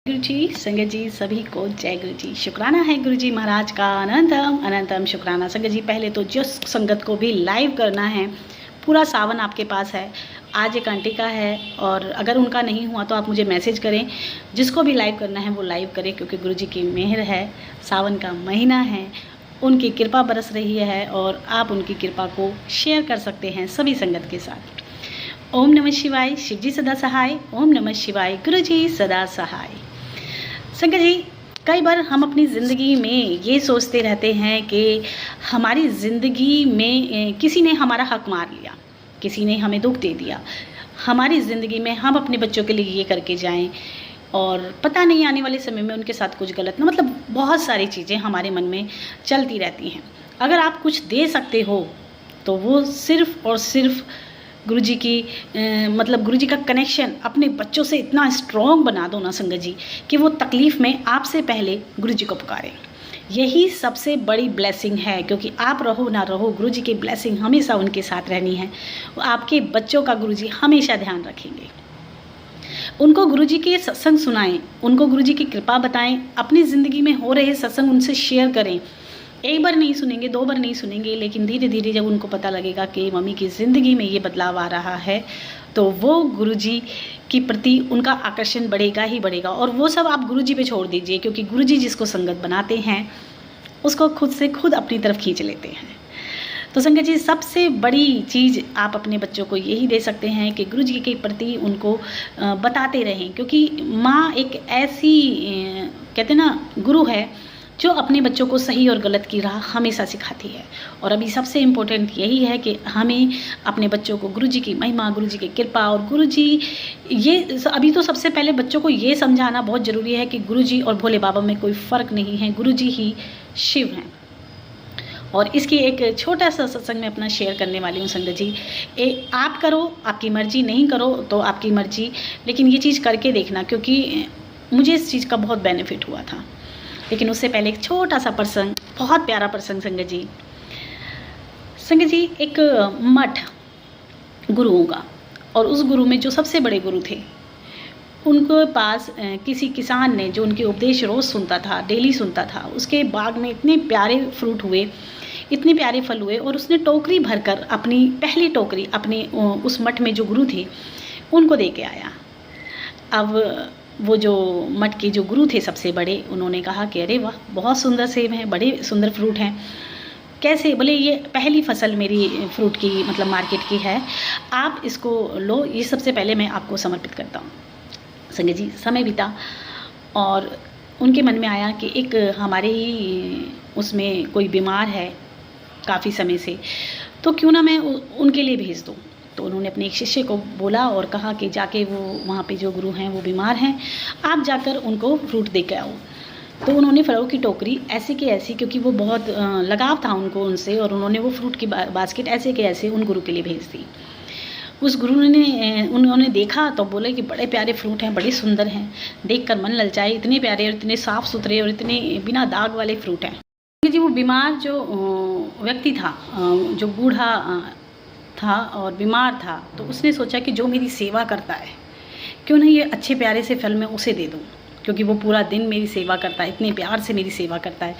गुरु जी, संगत जी, सभी को जय गुरु जी। शुक्राना है गुरु जी महाराज का, अनंतम अनंतम शुक्राना। संगत जी, पहले तो जिस संगत को भी लाइव करना है, पूरा सावन आपके पास है। आज एक आंटी का है और अगर उनका नहीं हुआ तो आप मुझे मैसेज करें। जिसको भी लाइव करना है वो लाइव करें, क्योंकि गुरु जी की मेहर है, सावन का महीना है, उनकी कृपा बरस रही है और आप उनकी कृपा को शेयर कर सकते हैं सभी संगत के साथ। ओम नमः शिवाय, शिव जी सदा सहाय। ओम नमः शिवाय, गुरु जी सदा सहाय। संगत जी, कई बार हम अपनी ज़िंदगी में ये सोचते रहते हैं कि हमारी ज़िंदगी में किसी ने हमारा हक मार लिया, किसी ने हमें दुख दे दिया। हमारी ज़िंदगी में हम अपने बच्चों के लिए ये करके जाएं और पता नहीं आने वाले समय में उनके साथ कुछ गलत ना, मतलब बहुत सारी चीज़ें हमारे मन में चलती रहती हैं। अगर आप कुछ दे सकते हो तो वो सिर्फ़ और सिर्फ गुरु जी की मतलब गुरु जी का कनेक्शन अपने बच्चों से इतना स्ट्रॉन्ग बना दो ना संगत जी, कि वो तकलीफ़ में आपसे पहले गुरु जी को पुकारें। यही सबसे बड़ी ब्लेसिंग है, क्योंकि आप रहो ना रहो, गुरु जी की ब्लेसिंग हमेशा उनके साथ रहनी है। आपके बच्चों का गुरु जी हमेशा ध्यान रखेंगे। उनको गुरु जी के सत्संग सुनाएं, उनको गुरु जी की कृपा बताएं, अपनी ज़िंदगी में हो रहे सत्संग उनसे शेयर करें। एक बार नहीं सुनेंगे, दो बार नहीं सुनेंगे, लेकिन धीरे धीरे जब उनको पता लगेगा कि मम्मी की ज़िंदगी में ये बदलाव आ रहा है, तो वो गुरुजी के प्रति उनका आकर्षण बढ़ेगा ही बढ़ेगा। और वो सब आप गुरुजी पे छोड़ दीजिए, क्योंकि गुरुजी जिसको संगत बनाते हैं उसको खुद से खुद अपनी तरफ खींच लेते हैं। तो संगत जी, सबसे बड़ी चीज़ आप अपने बच्चों को यही दे सकते हैं कि गुरु जी के प्रति उनको बताते रहें, क्योंकि माँ एक ऐसी कहते ना गुरु है जो अपने बच्चों को सही और गलत की राह हमेशा सिखाती है। और अभी सबसे इम्पोर्टेंट यही है कि हमें अपने बच्चों को गुरु जी की महिमा, गुरु जी की कृपा और गुरु जी ये अभी तो सबसे पहले बच्चों को ये समझाना बहुत ज़रूरी है कि गुरु जी और भोले बाबा में कोई फ़र्क नहीं है, गुरु जी ही शिव हैं। और इसकी एक छोटा सा सत्संग में अपना शेयर करने वाली हूँ संगत जी। आप करो, आपकी मर्जी, नहीं करो तो आपकी मर्जी, लेकिन ये चीज़ करके देखना, क्योंकि मुझे इस चीज़ का बहुत बेनिफिट हुआ था। लेकिन उससे पहले एक छोटा सा प्रसंग, बहुत प्यारा प्रसंग संगत जी। संगत जी, एक मठ गुरुओं का, और उस गुरु में जो सबसे बड़े गुरु थे, उनके पास किसी किसान ने, जो उनके उपदेश रोज़ सुनता था, डेली सुनता था, उसके बाग में इतने प्यारे फ्रूट हुए, इतने प्यारे फल हुए, और उसने टोकरी भरकर अपनी पहली टोकरी अपने उस मठ में जो गुरु थे उनको दे के आया। अब वो जो मठ के जो गुरु थे सबसे बड़े, उन्होंने कहा कि अरे वाह, बहुत सुंदर सेब हैं, बड़े सुंदर फ्रूट हैं। कैसे? बोले ये पहली फसल मेरी फ्रूट की मतलब मार्केट की है, आप इसको लो, ये सबसे पहले मैं आपको समर्पित करता हूँ। संगत जी, समय बीता और उनके मन में आया कि एक हमारे ही उसमें कोई बीमार है काफ़ी समय से, तो क्यों ना मैं उनके लिए भेज दूँ। तो उन्होंने अपने एक शिष्य को बोला और कहा कि जाके वो वहाँ पे जो गुरु हैं वो बीमार हैं, आप जाकर उनको फ्रूट दे के आओ। तो उन्होंने फलों की टोकरी ऐसे के ऐसी, क्योंकि वो बहुत लगाव था उनको उनसे, और उन्होंने वो फ्रूट की बास्केट ऐसे के ऐसे उन गुरु के लिए भेज दी। उस गुरु ने उन्होंने देखा तो बोले कि बड़े प्यारे फ्रूट हैं, बड़े सुंदर हैं, देखकर मन ललचाए, इतने प्यारे और इतने साफ़ सुथरे और इतने बिना दाग वाले फ्रूट हैं। जी, वो बीमार जो व्यक्ति था, जो बूढ़ा था और बीमार था, तो उसने सोचा कि जो मेरी सेवा करता है, क्यों नहीं ये अच्छे प्यारे से फल मैं उसे दे दूँ, क्योंकि वो पूरा दिन मेरी सेवा करता है, इतने प्यार से मेरी सेवा करता है,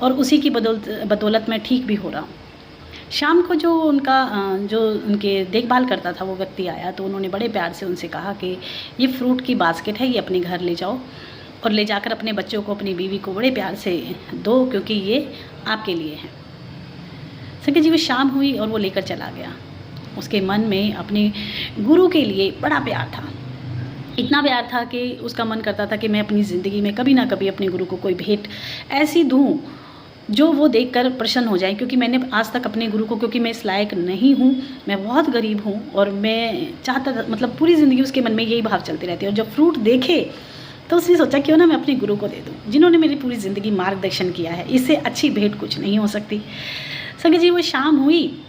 और उसी की बदौलत मैं ठीक भी हो रहा हूँ। शाम को जो उनके देखभाल करता था वो व्यक्ति आया, तो उन्होंने बड़े प्यार से उनसे कहा कि ये फ्रूट की बास्केट है, ये अपने घर ले जाओ और ले जाकर अपने बच्चों को, अपनी बीवी को बड़े प्यार से दो, क्योंकि ये आपके लिए है। संगत जी, वो शाम हुई और वो लेकर चला गया। उसके मन में अपने गुरु के लिए बड़ा प्यार था, इतना प्यार था कि उसका मन करता था कि मैं अपनी ज़िंदगी में कभी ना कभी अपने गुरु को कोई भेंट ऐसी दूँ जो वो देखकर प्रसन्न हो जाए। क्योंकि मैंने आज तक अपने गुरु को, क्योंकि मैं इस लायक नहीं हूँ, मैं बहुत गरीब हूँ, और मैं चाहता था, मतलब पूरी ज़िंदगी उसके मन में यही भाव चलते रहते हैं। और जब फ्रूट देखे तो उसने सोचा क्यों ना मैं अपने गुरु को दे दूँ, जिन्होंने मेरी पूरी ज़िंदगी मार्गदर्शन किया है, इससे अच्छी भेंट कुछ नहीं हो सकती। संगत जी, वो शाम हुई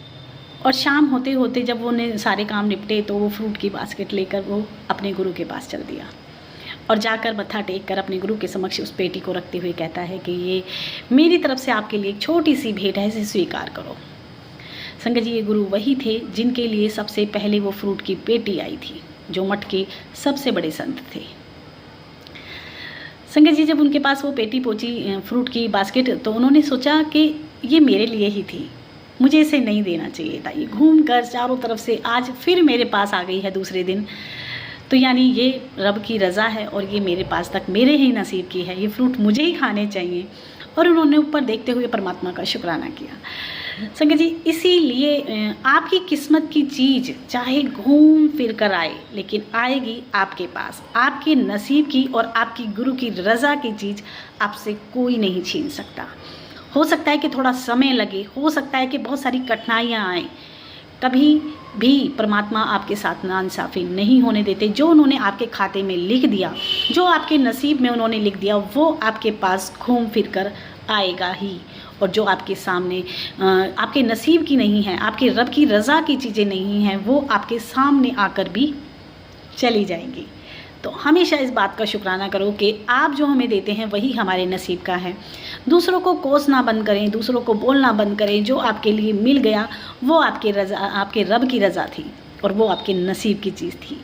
और शाम होते होते जब वो ने सारे काम निपटे, तो वो फ्रूट की बास्केट लेकर वो अपने गुरु के पास चल दिया और जाकर मत्था टेक कर अपने गुरु के समक्ष उस पेटी को रखते हुए कहता है कि ये मेरी तरफ से आपके लिए एक छोटी सी भेंट है, इसे स्वीकार करो। संगत जी, ये गुरु वही थे जिनके लिए सबसे पहले वो फ्रूट की पेटी आई थी, जो मठ के सबसे बड़े संत थे। संगत जी जब उनके पास वो पेटी पहुंची फ्रूट की बास्केट, तो उन्होंने सोचा कि ये मेरे लिए ही थी, मुझे इसे नहीं देना चाहिए था। ये घूम कर चारों तरफ से आज फिर मेरे पास आ गई है दूसरे दिन, तो यानी ये रब की रज़ा है और ये मेरे पास तक मेरे ही नसीब की है, ये फ्रूट मुझे ही खाने चाहिए। और उन्होंने ऊपर देखते हुए परमात्मा का शुक्राना किया। संगत जी इसीलिए आपकी किस्मत की चीज़ चाहे घूम फिर कर आए, लेकिन आएगी आपके पास। आपके नसीब की और आपकी गुरु की रज़ा की चीज़ आपसे कोई नहीं छीन सकता। हो सकता है कि थोड़ा समय लगे, हो सकता है कि बहुत सारी कठिनाइयाँ आएँ, कभी भी परमात्मा आपके साथ नाइंसाफ़ी नहीं होने देते। जो उन्होंने आपके खाते में लिख दिया, जो आपके नसीब में उन्होंने लिख दिया, वो आपके पास घूम फिर कर आएगा ही। और जो आपके सामने आपके नसीब की नहीं है, आपके रब की रज़ा की चीज़ें नहीं हैं, वो आपके सामने आकर भी चली जाएंगी। तो हमेशा इस बात का शुक्राना करो कि आप जो हमें देते हैं वही हमारे नसीब का है। दूसरों को कोसना बंद करें, दूसरों को बोलना बंद करें। जो आपके लिए मिल गया वो आपके रब की रज़ा थी और वो आपके नसीब की चीज़ थी।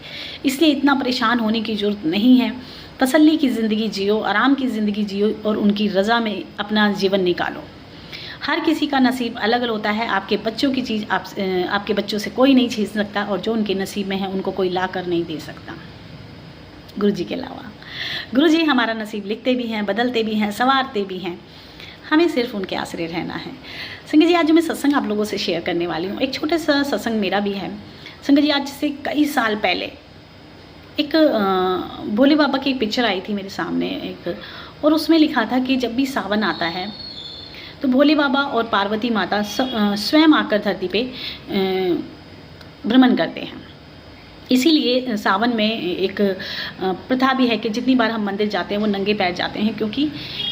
इसलिए इतना परेशान होने की ज़रूरत नहीं है। तसल्ली की ज़िंदगी जियो, आराम की ज़िंदगी जियो और उनकी रज़ा में अपना जीवन निकालो। हर किसी का नसीब अलग अलग होता है। आपके बच्चों की चीज़ आपके बच्चों से कोई नहीं छीन सकता, और जो उनके नसीब में है उनको कोई ला कर नहीं दे सकता गुरु जी के अलावा। गुरु जी हमारा नसीब लिखते भी हैं, बदलते भी हैं, संवारते भी हैं। हमें सिर्फ उनके आश्रय रहना है। संगत जी आज जो मैं सत्संग आप लोगों से शेयर करने वाली हूँ, एक छोटा सा सत्संग मेरा भी है। संगत जी आज से कई साल पहले एक भोले बाबा की पिक्चर आई थी मेरे सामने एक, और उसमें लिखा था कि जब भी सावन आता है तो भोले बाबा और पार्वती माता स्वयं आकर धरती पे भ्रमण करते हैं। इसीलिए सावन में एक प्रथा भी है कि जितनी बार हम मंदिर जाते हैं वो नंगे पैर जाते हैं, क्योंकि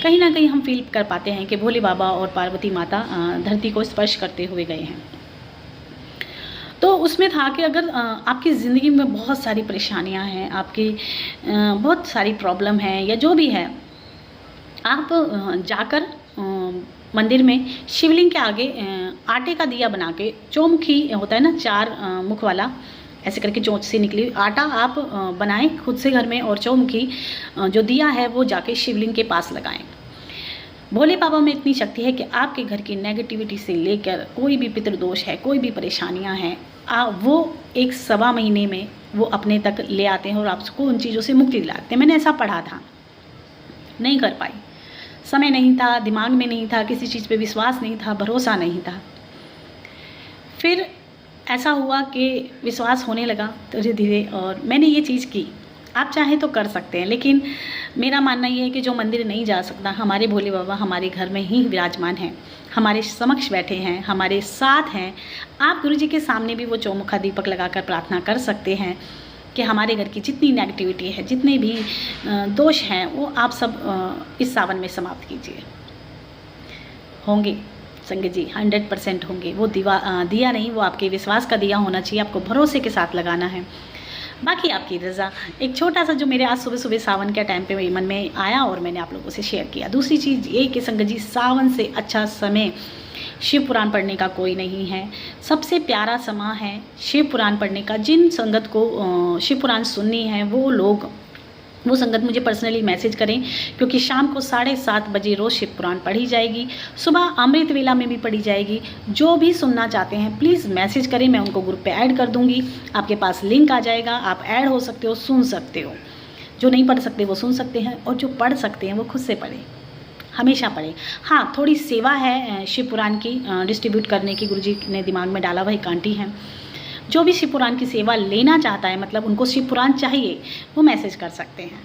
कहीं ना कहीं हम फील कर पाते हैं कि भोले बाबा और पार्वती माता धरती को स्पर्श करते हुए गए हैं। तो उसमें था कि अगर आपकी ज़िंदगी में बहुत सारी परेशानियां हैं, आपकी बहुत सारी प्रॉब्लम है या जो भी है, आप जाकर मंदिर में शिवलिंग के आगे आटे का दिया बना के, चौमुखी होता है ना 4 मुख वाला, ऐसे करके चोंच से निकली आटा आप बनाएं खुद से घर में, और चौमुखी जो दिया है वो जाके शिवलिंग के पास लगाएं। भोले बाबा में इतनी शक्ति है कि आपके घर की नेगेटिविटी से लेकर कोई भी पितृदोष है, कोई भी परेशानियां हैं, वो 1-1.25 महीने में वो अपने तक ले आते हैं और आपको उन चीज़ों से मुक्ति दिलाते हैं। मैंने ऐसा पढ़ा था, नहीं कर पाई, समय नहीं था, दिमाग में नहीं था, किसी चीज़ पे विश्वास नहीं था, भरोसा नहीं था। फिर ऐसा हुआ कि विश्वास होने लगा धीरे धीरे और मैंने ये चीज़ की। आप चाहें तो कर सकते हैं, लेकिन मेरा मानना ये है कि जो मंदिर नहीं जा सकता, हमारे भोले बाबा हमारे घर में ही विराजमान हैं, हमारे समक्ष बैठे हैं, हमारे साथ हैं। आप गुरु जी के सामने भी वो चौमुखा दीपक लगाकर प्रार्थना कर सकते हैं कि हमारे घर की जितनी नेगेटिविटी है, जितने भी दोष हैं, वो आप सब इस सावन में समाप्त कीजिए। होंगे संगत जी 100% होंगे। वो दिया नहीं, वो आपके विश्वास का दिया होना चाहिए, आपको भरोसे के साथ लगाना है, बाकी आपकी रज़ा। एक छोटा सा जो मेरे आज सुबह सुबह सावन के टाइम पे मेरे मन में आया और मैंने आप लोगों से शेयर किया। दूसरी चीज़ ये कि संगत जी सावन से अच्छा समय शिव पुराण पढ़ने का कोई नहीं है। सबसे प्यारा समय है शिव पुराण पढ़ने का। जिन संगत को शिव पुराण सुननी है वो संगत मुझे पर्सनली मैसेज करें, क्योंकि शाम को 7:30 बजे रोज़ शिव पुराण पढ़ी जाएगी, सुबह अमृत वेला में भी पढ़ी जाएगी। जो भी सुनना चाहते हैं प्लीज़ मैसेज करें, मैं उनको ग्रुप पे ऐड कर दूंगी। आपके पास लिंक आ जाएगा, आप ऐड हो सकते हो, सुन सकते हो। जो नहीं पढ़ सकते वो सुन सकते हैं, और जो पढ़ सकते हैं वो खुद से पढ़ें, हमेशा पढ़ें। हाँ, थोड़ी सेवा है शिव पुराण की डिस्ट्रीब्यूट करने की, गुरुजी ने दिमाग में डाला, वही आंटी हैं। जो भी शिव पुराण की सेवा लेना चाहता है, मतलब उनको शिव पुराण चाहिए, वो मैसेज कर सकते हैं।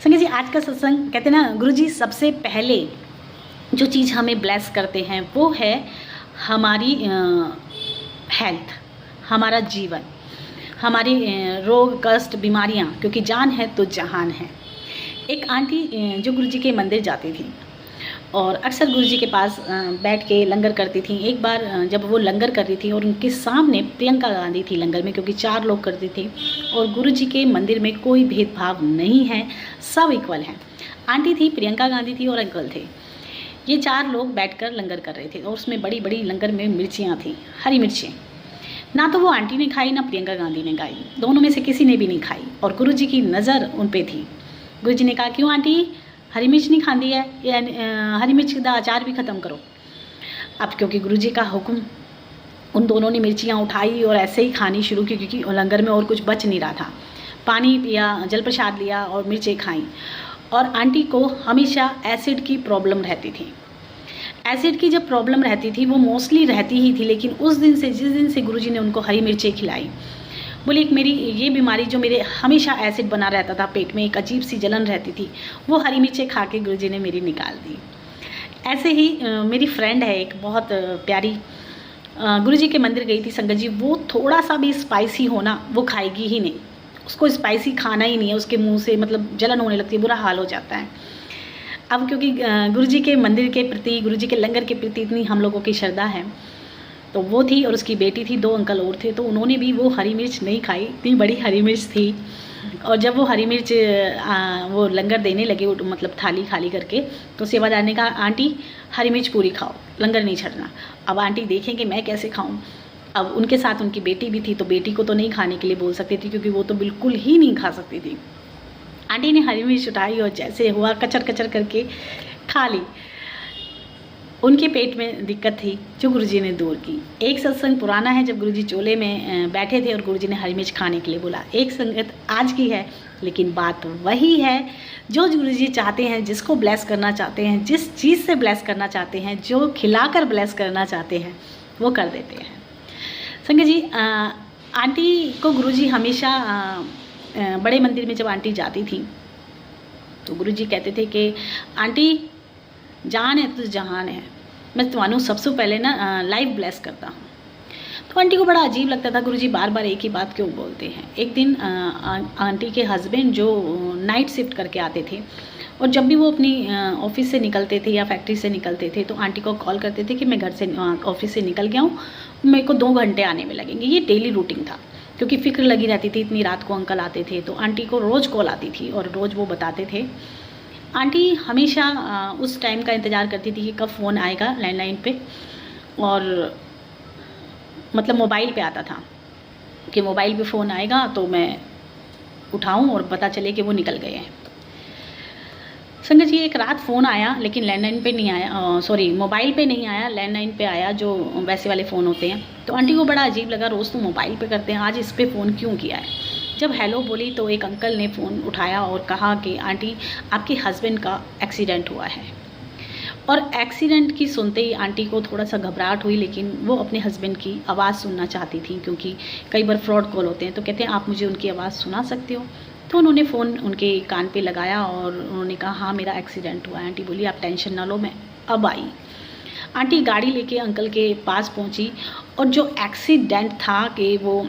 संगत जी आज का सत्संग कहते हैं ना, गुरुजी सबसे पहले जो चीज़ हमें ब्लेस करते हैं वो है हमारी हेल्थ, हमारा जीवन, हमारी रोग कष्ट बीमारियाँ, क्योंकि जान है तो जहान है। एक आंटी जो गुरुजी के मंदिर जाती थी और अक्सर गुरुजी के पास बैठ के लंगर करती थी। एक बार जब वो लंगर कर रही थी और उनके सामने प्रियंका गांधी थी लंगर में, क्योंकि 4 लोग करते थे और गुरुजी के मंदिर में कोई भेदभाव नहीं है, सब इक्वल हैं। आंटी थी, प्रियंका गांधी थी और अंकल थे। ये 4 लोग बैठकर लंगर कर रहे थे और उसमें बड़ी बड़ी लंगर में मिर्चियाँ थी, हरी मिर्चें। ना तो वो आंटी ने खाई, ना प्रियंका गांधी ने खाई, दोनों में से किसी ने भी नहीं खाई, और गुरुजी की नज़र उन पर थी। गुरुजी ने कहा, क्यों आंटी, हरी मिर्च नहीं खाती है, या हरी मिर्च का अचार भी ख़त्म करो। अब क्योंकि गुरुजी का हुक्म, उन दोनों ने मिर्चियाँ उठाई और ऐसे ही खानी शुरू की, क्योंकि लंगर में और कुछ बच नहीं रहा था। पानी पिया, जल प्रसाद लिया और मिर्चें खाईं। और आंटी को हमेशा एसिड की प्रॉब्लम रहती थी। एसिड की जब प्रॉब्लम रहती थी, वो मोस्टली रहती ही थी, लेकिन उस दिन से, जिस दिन से गुरुजी ने उनको हरी मिर्चें खिलाई, बोले एक मेरी ये बीमारी जो मेरे हमेशा एसिड बना रहता था पेट में, एक अजीब सी जलन रहती थी, वो हरी मिर्चें खा के गुरुजी ने मेरी निकाल दी। ऐसे ही मेरी फ्रेंड है एक बहुत प्यारी, गुरुजी के मंदिर गई थी संगत जी, वो थोड़ा सा भी स्पाइसी होना वो खाएगी ही नहीं, उसको स्पाइसी खाना ही नहीं है, उसके मुंह से मतलब जलन होने लगती है, बुरा हाल हो जाता है। अब क्योंकि गुरुजी के मंदिर के प्रति, गुरुजी के लंगर के प्रति इतनी हम लोगों की श्रद्धा है, तो वो थी और उसकी बेटी थी, 2 अंकल और थे, तो उन्होंने भी वो हरी मिर्च नहीं खाई, इतनी बड़ी हरी मिर्च थी। और जब वो हरी मिर्च वो लंगर देने लगे, मतलब थाली खाली करके, तो सेवादार ने कहा आंटी हरी मिर्च पूरी खाओ, लंगर नहीं छड़ना। अब आंटी देखें कि मैं कैसे खाऊं। अब उनके साथ उनकी बेटी भी थी, तो बेटी को तो नहीं खाने के लिए बोल सकती थी, क्योंकि वो तो बिल्कुल ही नहीं खा सकती थी। आंटी ने हरी मिर्च उठाई और जैसे हुआ कचर कचर करके खा ली। उनके पेट में दिक्कत थी जो गुरुजी ने दूर की। एक सत्संग पुराना है जब गुरुजी चोले में बैठे थे और गुरुजी ने हरी मिर्च खाने के लिए बोला। एक संगत आज की है, लेकिन बात वही है जो गुरुजी चाहते हैं, जिसको ब्लेस करना चाहते हैं, जिस चीज़ से ब्लेस करना चाहते हैं, जो खिलाकर ब्लेस करना चाहते हैं, वो कर देते हैं। संगत जी, आंटी को गुरुजी हमेशा बड़े मंदिर में जब आंटी जाती थी तो गुरुजी कहते थे कि आंटी जान है तो जहान है, मैं तुम्हानू सबसे पहले ना लाइव ब्लेस करता हूँ। तो आंटी को बड़ा अजीब लगता था, गुरुजी बार बार एक ही बात क्यों बोलते हैं। एक दिन आंटी के हस्बैंड जो नाइट शिफ्ट करके आते थे, और जब भी वो अपनी ऑफिस से निकलते थे या फैक्ट्री से निकलते थे, तो आंटी को कॉल करते थे कि मैं घर से ऑफिस से निकल गया हूँ, मेरे को 2 घंटे आने में लगेंगे। ये डेली रूटीन था, क्योंकि फिक्र लगी रहती थी, इतनी रात को अंकल आते थे, तो आंटी को रोज़ कॉल आती थी और रोज़ वो बताते थे। आंटी हमेशा उस टाइम का इंतज़ार करती थी कि कब फ़ोन आएगा लैंडलाइन पे, और मतलब मोबाइल पे आता था कि मोबाइल पे फ़ोन आएगा तो मैं उठाऊं और पता चले कि वो निकल गए हैं। संगत जी, एक रात फ़ोन आया, लेकिन लैंडलाइन पे नहीं आया, सॉरी मोबाइल पे नहीं आया, लैंडलाइन पे आया, जो वैसे वाले फ़ोन होते हैं। तो आंटी को बड़ा अजीब लगा, रोज़ तो मोबाइल पे करते हैं, आज इस पे फ़ोन क्यों किया है। जब हेलो बोली तो एक अंकल ने फ़ोन उठाया और कहा कि आंटी आपके हस्बैंड का एक्सीडेंट हुआ है। और एक्सीडेंट की सुनते ही आंटी को थोड़ा सा घबराहट हुई, लेकिन वो अपने हस्बैंड की आवाज़ सुनना चाहती थी, क्योंकि कई बार फ्रॉड कॉल होते हैं, तो कहते हैं आप मुझे उनकी आवाज़ सुना सकते हो। तो उन्होंने फ़ोन उनके कान पे लगाया और उन्होंने कहा हाँ मेरा एक्सीडेंट हुआ है। आंटी बोली आप टेंशन ना लो, मैं अब आई। आंटी गाड़ी लेके अंकल के पास पहुंची, और जो एक्सीडेंट था कि वो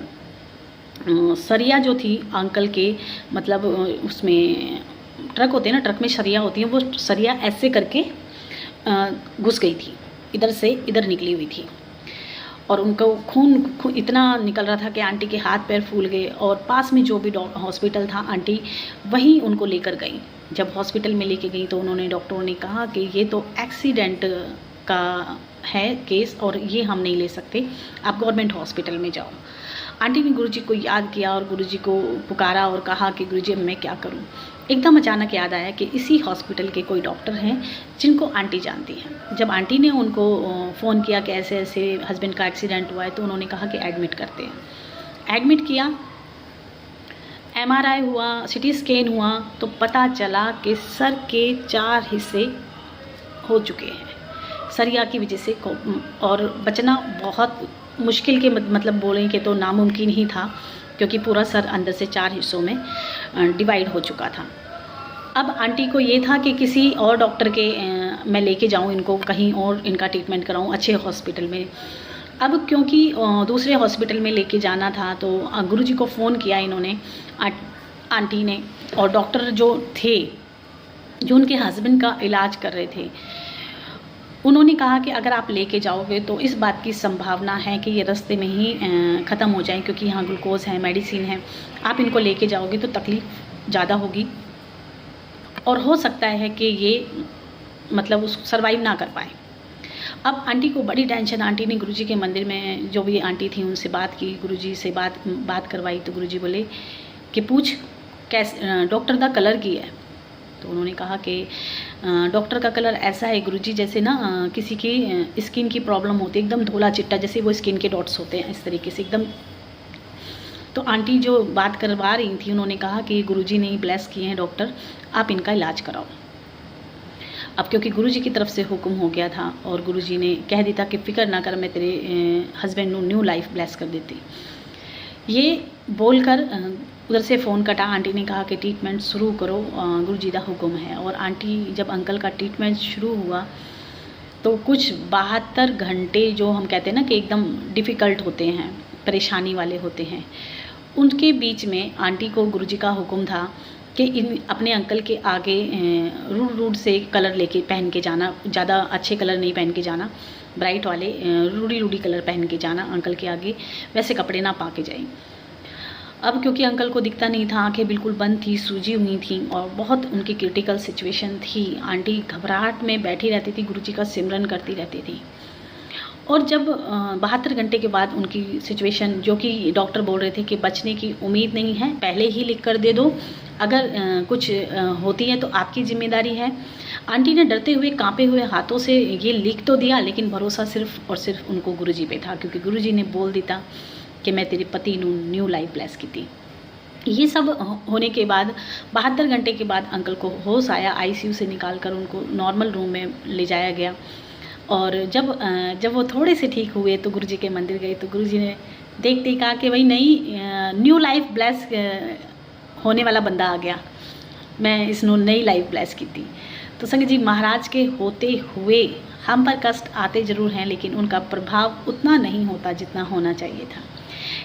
सरिया जो थी अंकल के, मतलब उसमें ट्रक होते हैं ना, ट्रक में सरिया होती है, वो सरिया ऐसे करके घुस गई थी, इधर से इधर निकली हुई थी, और उनको खून इतना निकल रहा था कि आंटी के हाथ पैर फूल गए। और पास में जो भी हॉस्पिटल था, आंटी वहीं उनको लेकर गई। जब हॉस्पिटल में लेके गई तो उन्होंने, डॉक्टरों ने कहा कि ये तो एक्सीडेंट का है केस और ये हम नहीं ले सकते, आप गवर्नमेंट हॉस्पिटल में जाओ। आंटी ने गुरुजी को याद किया और गुरुजी को पुकारा और कहा कि गुरुजी अब मैं क्या करूं। एकदम अचानक याद आया कि इसी हॉस्पिटल के कोई डॉक्टर हैं जिनको आंटी जानती हैं। जब आंटी ने उनको फ़ोन किया कि ऐसे ऐसे हस्बैंड का एक्सीडेंट हुआ है, तो उन्होंने कहा कि एडमिट करते हैं। एडमिट किया, MRI हुआ, CT स्कैन हुआ, तो पता चला कि सर के 4 हिस्से हो चुके हैं सरिया की वजह से, और बचना बहुत मुश्किल के मतलब बोलें कि तो नामुमकिन ही था, क्योंकि पूरा सर अंदर से 4 हिस्सों में डिवाइड हो चुका था। अब आंटी को ये था कि किसी और डॉक्टर के मैं लेके जाऊं इनको, कहीं और इनका ट्रीटमेंट कराऊं अच्छे हॉस्पिटल में। अब क्योंकि दूसरे हॉस्पिटल में लेके जाना था, तो गुरुजी को फ़ोन किया इन्होंने, आंटी ने, और डॉक्टर जो थे जो उनके हस्बैंड का इलाज कर रहे थे, उन्होंने कहा कि अगर आप लेके जाओगे तो इस बात की संभावना है कि ये रास्ते में ही ख़त्म हो जाए, क्योंकि यहाँ ग्लूकोज है, मेडिसिन है, आप इनको लेके जाओगे तो तकलीफ़ ज़्यादा होगी और हो सकता है कि ये मतलब उस सर्वाइव ना कर पाए। अब आंटी को बड़ी टेंशन। आंटी ने गुरुजी के मंदिर में जो भी आंटी थी उनसे बात की, गुरुजी से बात करवाई, तो गुरुजी बोले कि पूछ कैसे डॉक्टर दा कलर की है। तो उन्होंने कहा कि डॉक्टर का कलर ऐसा है गुरुजी जैसे ना किसी की स्किन की प्रॉब्लम होती है, एकदम धोला चिट्टा, जैसे वो स्किन के डॉट्स होते हैं इस तरीके से एकदम। तो आंटी जो बात करवा रही थी उन्होंने कहा कि गुरुजी ने ब्लेस किए हैं डॉक्टर, आप इनका इलाज कराओ। अब क्योंकि गुरुजी की तरफ से हुक्म हो गया था और गुरुजी ने कह दिया कि फिक्र ना कर, मैं तेरे हस्बैंड को न्यू लाइफ ब्लेस कर देती। ये बोलकर उधर से फ़ोन कटा। आंटी ने कहा कि ट्रीटमेंट शुरू करो, गुरुजी का हुक्म है। और आंटी जब अंकल का ट्रीटमेंट शुरू हुआ तो कुछ 72 घंटे जो हम कहते हैं ना कि एकदम डिफ़िकल्ट होते हैं, परेशानी वाले होते हैं, उनके बीच में आंटी को गुरुजी का हुक्म था कि इन अपने अंकल के आगे रूड से कलर लेके पहन के जाना, ज़्यादा अच्छे कलर नहीं पहन के जाना, ब्राइट वाले रूडी कलर पहन के जाना अंकल के आगे, वैसे कपड़े ना पा के जाए। अब क्योंकि अंकल को दिखता नहीं था, आंखें बिल्कुल बंद थी, सूजी हुई थी और बहुत उनकी क्रिटिकल सिचुएशन थी। आंटी घबराहट में बैठी रहती थी, गुरुजी का सिमरन करती रहती थी। और जब 72 घंटे के बाद उनकी सिचुएशन, जो कि डॉक्टर बोल रहे थे कि बचने की उम्मीद नहीं है, पहले ही लिख कर दे दो, अगर कुछ होती है तो आपकी जिम्मेदारी है। आंटी ने डरते हुए कांपे हुए हाथों से ये लिख तो दिया, लेकिन भरोसा सिर्फ और सिर्फ उनको गुरुजी पे था, क्योंकि गुरुजी ने बोल दिया कि मैं तेरे पति नू न्यू लाइफ ब्लेस की थी। ये सब होने के बाद 72 घंटे के बाद अंकल को होश आया, आईसीयू से निकाल कर उनको नॉर्मल रूम में ले जाया गया। और जब वो थोड़े से ठीक हुए तो गुरुजी के मंदिर गए तो गुरुजी ने देखते ही कहा कि भाई नई न्यू लाइफ ब्लेस होने वाला बंदा आ गया, मैं इसनो नई लाइफ ब्लेस की थी। तो संगत जी, महाराज के होते हुए हम पर कष्ट आते ज़रूर हैं, लेकिन उनका प्रभाव उतना नहीं होता जितना होना चाहिए था।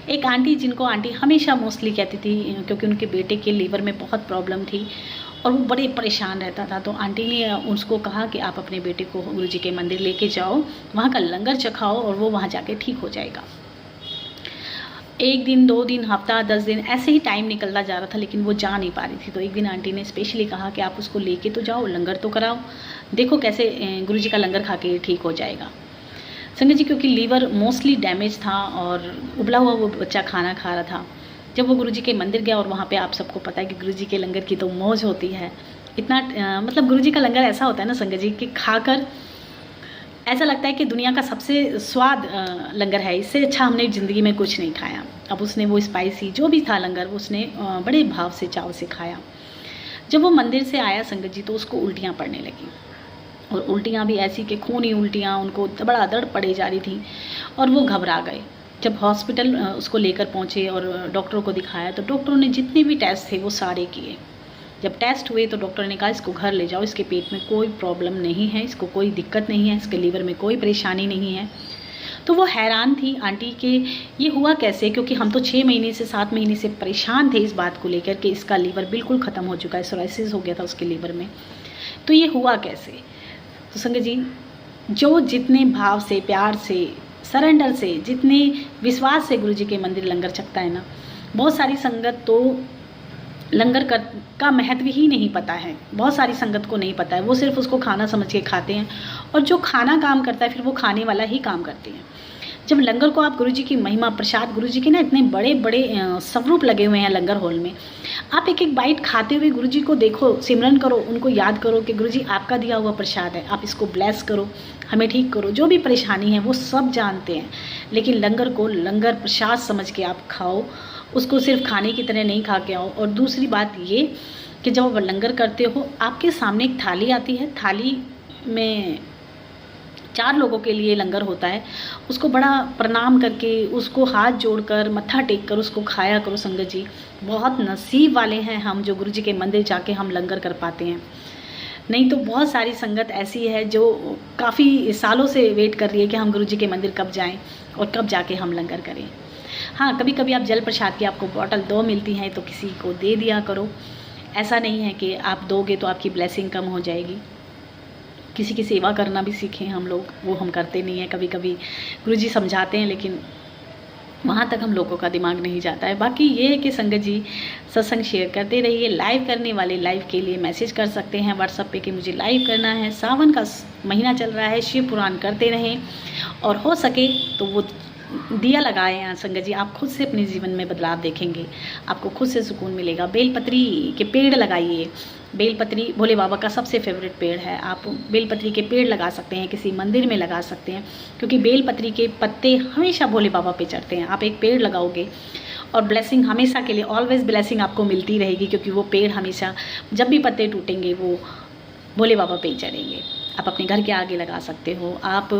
एक आंटी, जिनको आंटी हमेशा मोस्टली कहती थी, क्योंकि उनके बेटे के लीवर में बहुत प्रॉब्लम थी और वो बड़े परेशान रहता था, तो आंटी ने उसको कहा कि आप अपने बेटे को गुरुजी के मंदिर लेके जाओ, वहाँ का लंगर चखाओ और वो वहाँ जाके ठीक हो जाएगा। 1 दिन, 2 दिन, हफ्ता, 10 दिन ऐसे ही टाइम निकलता जा रहा था, लेकिन वो जा नहीं पा रही थी। तो एक दिन आंटी ने स्पेशली कहा कि आप उसको लेके तो जाओ, लंगर तो कराओ, देखो कैसे गुरुजी का लंगर खा के ठीक हो जाएगा। संगत जी, क्योंकि लीवर मोस्टली डैमेज था और उबला हुआ वो बच्चा खाना खा रहा था। जब वो गुरुजी के मंदिर गया और वहाँ पे आप सबको पता है कि गुरुजी के लंगर की तो मौज होती है, इतना मतलब गुरुजी का लंगर ऐसा होता है ना संगत जी कि खाकर ऐसा लगता है कि दुनिया का सबसे स्वाद लंगर है, इससे अच्छा हमने ज़िंदगी में कुछ नहीं खाया। अब उसने वो स्पाइसी जो भी था लंगर, उसने बड़े भाव से चाव से खाया। जब वो मंदिर से आया संगत जी, तो उसको उल्टियाँ पड़ने लगी, और उल्टियाँ भी ऐसी कि खूनी उल्टियाँ, उनको बड़ा दर्द पड़े जा रही थी और वो घबरा गए। जब हॉस्पिटल उसको लेकर पहुँचे और डॉक्टरों को दिखाया, तो डॉक्टरों ने जितने भी टेस्ट थे वो सारे किए। जब टेस्ट हुए तो डॉक्टर ने कहा इसको घर ले जाओ, इसके पेट में कोई प्रॉब्लम नहीं है, इसको कोई दिक्कत नहीं है, इसके लीवर में कोई परेशानी नहीं है। तो वो हैरान थी आंटी कि ये हुआ कैसे, क्योंकि हम तो 6 महीने से 7 महीने से परेशान थे इस बात को लेकर कि इसका लीवर बिल्कुल ख़त्म हो चुका है, सोराइसिस हो गया था उसके लीवर में, तो ये हुआ कैसे। तो संगत जी, जो जितने भाव से, प्यार से, सरेंडर से, जितने विश्वास से गुरुजी के मंदिर लंगर चखता है ना, बहुत सारी संगत तो लंगर का महत्व ही नहीं पता है, बहुत सारी संगत को नहीं पता है, वो सिर्फ उसको खाना समझ के खाते हैं, और जो खाना काम करता है फिर वो खाने वाला ही काम करते हैं। जब लंगर को आप गुरुजी की महिमा, प्रसाद, गुरुजी के ना इतने बड़े बड़े स्वरूप लगे हुए हैं लंगर हॉल में, आप एक एक बाइट खाते हुए गुरुजी को देखो, सिमरन करो, उनको याद करो कि गुरुजी आपका दिया हुआ प्रसाद है, आप इसको ब्लेस करो, हमें ठीक करो। जो भी परेशानी है वो सब जानते हैं, लेकिन लंगर को लंगर प्रसाद समझ के आप खाओ, उसको सिर्फ खाने की तरह नहीं खा के आओ। और दूसरी बात ये कि जब आप लंगर करते हो, आपके सामने एक थाली आती है, थाली में 4 लोगों के लिए लंगर होता है, उसको बड़ा प्रणाम करके, उसको हाथ जोड़कर, मत्था टेक कर उसको खाया करो। संगत जी, बहुत नसीब वाले हैं हम जो गुरुजी के मंदिर जाके हम लंगर कर पाते हैं, नहीं तो बहुत सारी संगत ऐसी है जो काफ़ी सालों से वेट कर रही है कि हम गुरुजी के मंदिर कब जाएं और कब जाके हम लंगर करें। हाँ, कभी कभी आप जल प्रसाद की आपको बॉटल 2 मिलती हैं तो किसी को दे दिया करो, ऐसा नहीं है कि आप दोगे तो आपकी ब्लेसिंग कम हो जाएगी। किसी की सेवा करना भी सीखें हम लोग, वो हम करते नहीं हैं। कभी कभी गुरुजी समझाते हैं, लेकिन वहाँ तक हम लोगों का दिमाग नहीं जाता है। बाकी ये है कि संगत जी, सत्संग शेयर करते रहिए। लाइव करने वाले लाइव के लिए मैसेज कर सकते हैं व्हाट्सएप पे कि मुझे लाइव करना है। सावन का महीना चल रहा है, शिव पुराण करते रहें, और हो सके तो वो दिया लगाए हैं संगत जी, आप खुद से अपने जीवन में बदलाव देखेंगे, आपको खुद से सुकून मिलेगा। बेलपत्री के पेड़ लगाइए। बेलपत्री भोले बाबा का सबसे फेवरेट पेड़ है। आप बेलपत्री के पेड़ लगा सकते हैं, किसी मंदिर में लगा सकते हैं, क्योंकि बेलपत्री के पत्ते हमेशा भोले बाबा पे चढ़ते हैं। आप एक पेड़ लगाओगे और ब्लेसिंग हमेशा के लिए, ऑलवेज ब्लेसिंग आपको मिलती रहेगी, क्योंकि वो पेड़ हमेशा जब भी पत्ते टूटेंगे वो भोले बाबा पे ही चढ़ेंगे। आप अपने घर के आगे लगा सकते हो। आप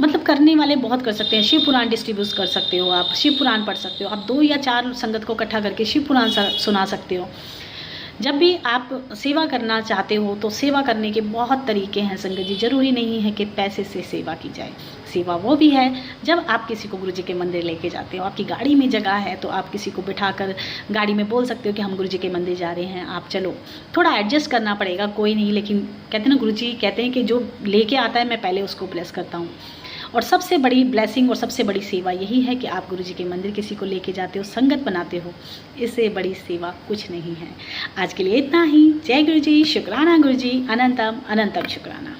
मतलब करने वाले बहुत कर सकते हैं। शिव पुराण डिस्ट्रीब्यूट कर सकते हो, आप शिव पुराण पढ़ सकते हो, आप 2 या 4 संगत को इकट्ठा करके शिव पुराण सुना सकते हो। जब भी आप सेवा करना चाहते हो तो सेवा करने के बहुत तरीके हैं संगत जी। ज़रूरी नहीं है कि पैसे से सेवा की जाए। सेवा वो भी है जब आप किसी को गुरुजी के मंदिर लेके जाते हो। आपकी गाड़ी में जगह है तो आप किसी को बिठाकर गाड़ी में बोल सकते हो कि हम गुरुजी के मंदिर जा रहे हैं, आप चलो। थोड़ा एडजस्ट करना पड़ेगा, कोई नहीं, लेकिन कहते हैं ना गुरुजी कहते हैं कि जो लेके आता है मैं पहले उसको ब्लेस करता हूँ। और सबसे बड़ी ब्लेसिंग और सबसे बड़ी सेवा यही है कि आप गुरुजी के मंदिर किसी को लेके जाते हो, संगत बनाते हो। इससे बड़ी सेवा कुछ नहीं है। आज के लिए इतना ही। जय गुरुजी, शुक्राना गुरुजी, अनंतम अनंतम शुक्राना।